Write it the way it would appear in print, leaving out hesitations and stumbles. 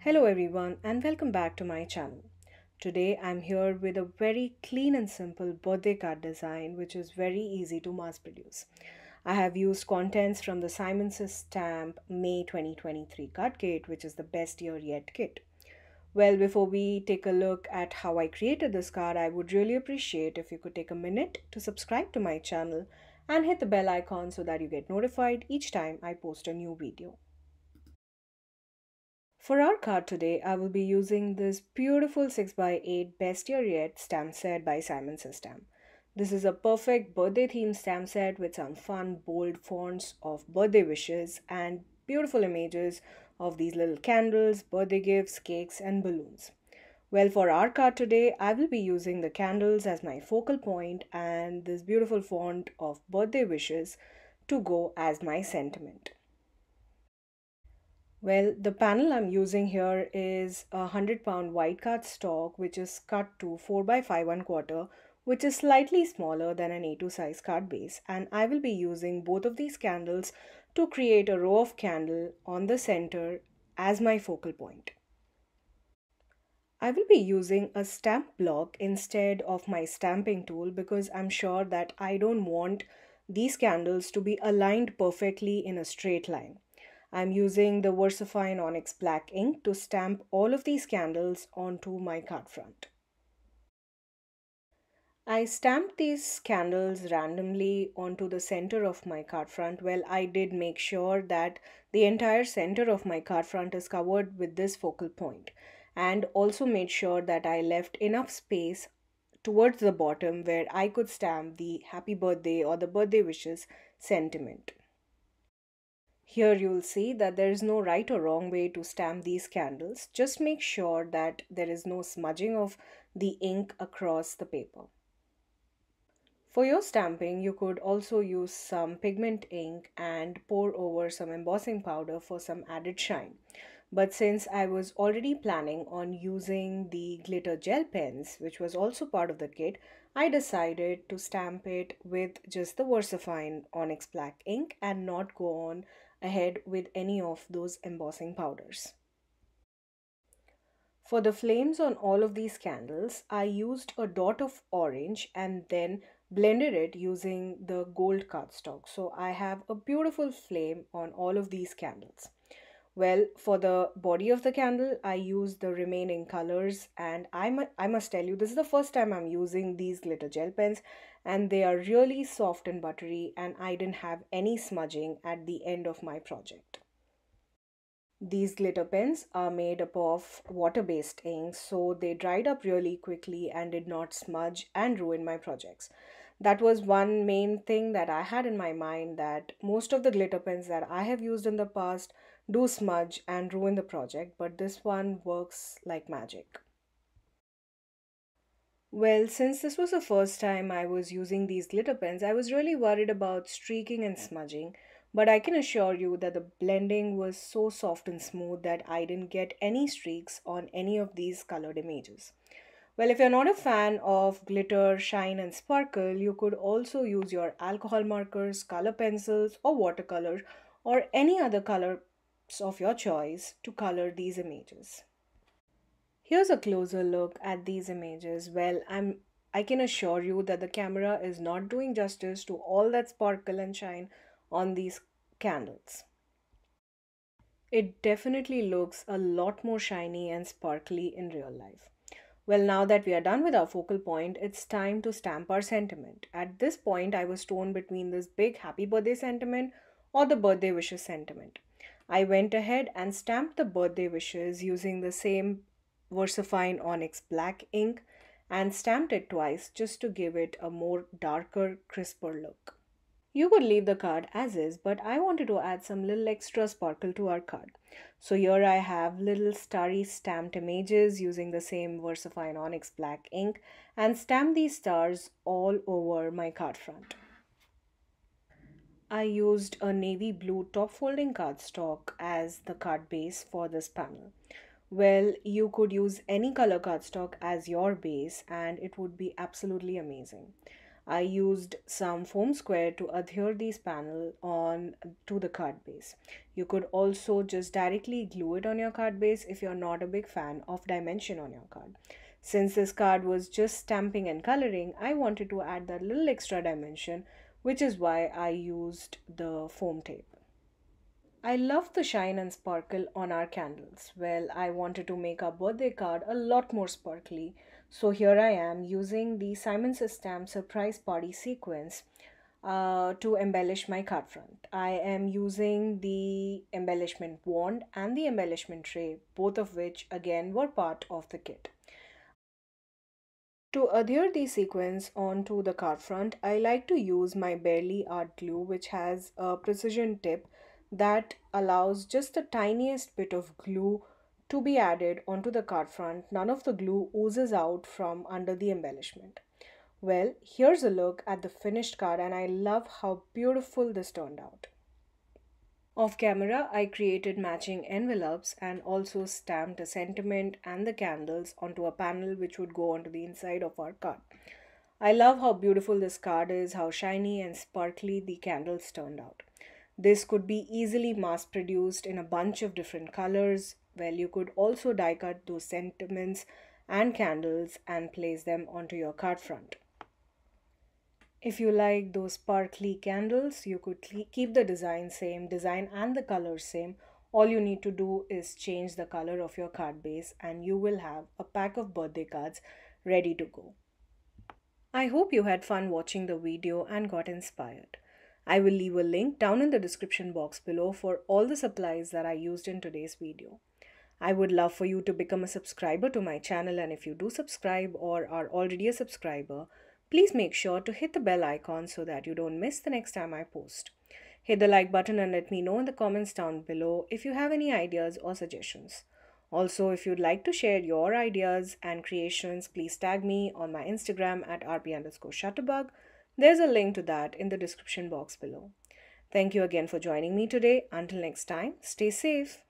Hello everyone and welcome back to my channel. Today I'm here with a very clean and simple birthday card design which is very easy to mass produce. I have used contents from the Sequins Stamp May 2023 card kit, which is the best year yet kit. Well, before we take a look at how I created this card, I would really appreciate if you could take a minute to subscribe to my channel and hit the bell icon so that you get notified each time I post a new video. For our card today, I will be using this beautiful 6x8 Best Year Yet stamp set by Sequins Stamp. This is a perfect birthday themed stamp set with some fun, bold fonts of birthday wishes and beautiful images of these little candles, birthday gifts, cakes, and balloons. Well, for our card today, I will be using the candles as my focal point and this beautiful font of birthday wishes to go as my sentiment. Well, the panel I'm using here is a 100-pound white cardstock, which is cut to 4 by 5 1/4, which is slightly smaller than an A2 size card base. And I will be using both of these candles to create a row of candle on the center as my focal point. I will be using a stamp block instead of my stamping tool because I'm sure that I don't want these candles to be aligned perfectly in a straight line. I'm using the VersaFine Onyx black ink to stamp all of these candles onto my card front. I stamped these candles randomly onto the center of my card front. Well, I did make sure that the entire center of my card front is covered with this focal point, and also made sure that I left enough space towards the bottom where I could stamp the happy birthday or the birthday wishes sentiment. Here you will see that there is no right or wrong way to stamp these candles. Just make sure that there is no smudging of the ink across the paper. For your stamping, you could also use some pigment ink and pour over some embossing powder for some added shine. But since I was already planning on using the glitter gel pens, which was also part of the kit, I decided to stamp it with just the VersaFine Onyx black ink and not go on ahead with any of those embossing powders. For the flames on all of these candles, I used a dot of orange and then blended it using the gold cardstock. So I have a beautiful flame on all of these candles. Well, for the body of the candle, I used the remaining colors, and I must tell you, this is the first time I'm using these glitter gel pens, and they are really soft and buttery, and I didn't have any smudging at the end of my project. These glitter pens are made up of water-based ink, so they dried up really quickly and did not smudge and ruin my projects. That was one main thing that I had in my mind, that most of the glitter pens that I have used in the past do smudge and ruin the project, but this one works like magic. Well, since this was the first time I was using these glitter pens, I was really worried about streaking and smudging, but I can assure you that the blending was so soft and smooth that I didn't get any streaks on any of these colored images. Well, if you're not a fan of glitter, shine, and sparkle, you could also use your alcohol markers, color pencils, or watercolor, or any other colors of your choice to color these images. Here's a closer look at these images. Well, I can assure you that the camera is not doing justice to all that sparkle and shine on these candles. It definitely looks a lot more shiny and sparkly in real life. Well, now that we are done with our focal point, it's time to stamp our sentiment. At this point, I was torn between this big happy birthday sentiment or the birthday wishes sentiment. I went ahead and stamped the birthday wishes using the same VersaFine Onyx black ink and stamped it twice just to give it a more darker, crisper look. You could leave the card as is, but I wanted to add some little extra sparkle to our card. So here I have little starry stamped images using the same VersaFine Onyx black ink and stamp these stars all over my card front. I used a navy blue top folding cardstock as the card base for this panel. Well, you could use any color cardstock as your base and it would be absolutely amazing. I used some foam square to adhere these panel on to the card base. You could also just directly glue it on your card base if you're not a big fan of dimension on your card. Since this card was just stamping and coloring, I wanted to add that little extra dimension, which is why I used the foam tape. I love the shine and sparkle on our candles. Well, I wanted to make our birthday card a lot more sparkly. So here I am using the Simon's Stamp Surprise Party Sequins to embellish my card front. I am using the embellishment wand and the embellishment tray, both of which again were part of the kit. To adhere the sequins onto the card front, I like to use my Barely Art glue, which has a precision tip that allows just the tiniest bit of glue to be added onto the card front. None of the glue oozes out from under the embellishment. Well, here's a look at the finished card, and I love how beautiful this turned out. Off camera, I created matching envelopes and also stamped a sentiment and the candles onto a panel which would go onto the inside of our card. I love how beautiful this card is, how shiny and sparkly the candles turned out. This could be easily mass produced in a bunch of different colors. Well, you could also die cut those sentiments and candles and place them onto your card front. If you like those sparkly candles, you could keep the design same, design and the color same. All you need to do is change the color of your card base and you will have a pack of birthday cards ready to go. I hope you had fun watching the video and got inspired. I will leave a link down in the description box below for all the supplies that I used in today's video. I would love for you to become a subscriber to my channel, and if you do subscribe or are already a subscriber, please make sure to hit the bell icon so that you don't miss the next time I post. Hit the like button and let me know in the comments down below if you have any ideas or suggestions. Also, if you'd like to share your ideas and creations, please tag me on my Instagram at rp_shutterbug. There's a link to that in the description box below. Thank you again for joining me today. Until next time, stay safe.